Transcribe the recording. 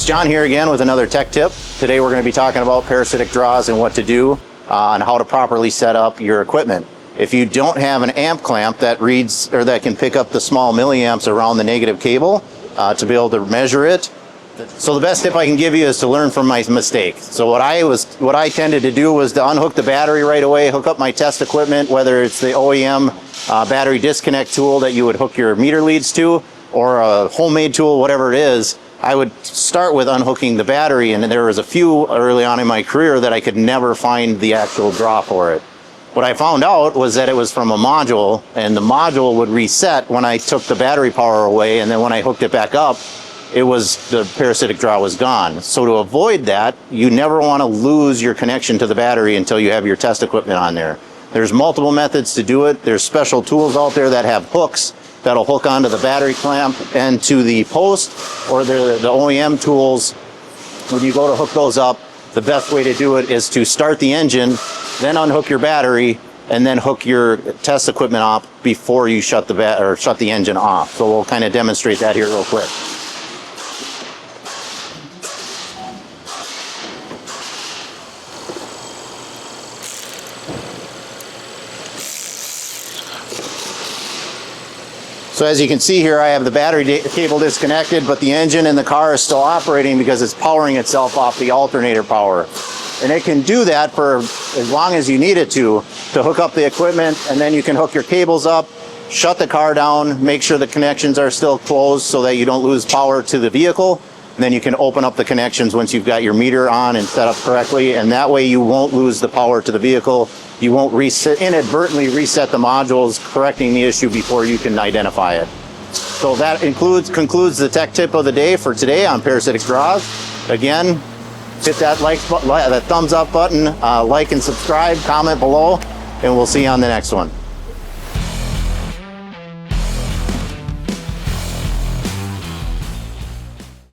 John here again with another tech tip. Today we're going to be talking about parasitic draws and what to do on how to properly set up your equipment. If you don't have an amp clamp that reads or that can pick up the small milliamps around the negative cable to be able to measure it, so the best tip I can give you is to learn from my mistake. So what I tended to do was to unhook the battery right away, hook up my test equipment, whether it's the OEM battery disconnect tool that you would hook your meter leads to, or a homemade tool, whatever it is. I would start with unhooking the battery, and there was a few early on in my career that I could never find the actual draw for it. What I found out was that it was from a module, and the module would reset when I took the battery power away, and then when I hooked it back up, the parasitic draw was gone. So to avoid that, you never want to lose your connection to the battery until you have your test equipment on there. There's multiple methods to do it. There's special tools out there that have hooks that'll hook onto the battery clamp and to the post, or the OEM tools. When you go to hook those up, the best way to do it is to start the engine, then unhook your battery, and then hook your test equipment up before you shut the engine off. So we'll kind of demonstrate that here real quick. So as you can see here, I have the battery cable disconnected, but the engine in the car is still operating because it's powering itself off the alternator power. And it can do that for as long as you need it to hook up the equipment, and then you can hook your cables up, shut the car down, make sure the connections are still closed so that you don't lose power to the vehicle. And then you can open up the connections once you've got your meter on and set up correctly, and that way you won't lose the power to the vehicle. You won't inadvertently reset the modules, correcting the issue before you can identify it. So that concludes the tech tip of the day for today on parasitic draws. Again, hit that thumbs up button, like and subscribe, comment below, and we'll see you on the next one.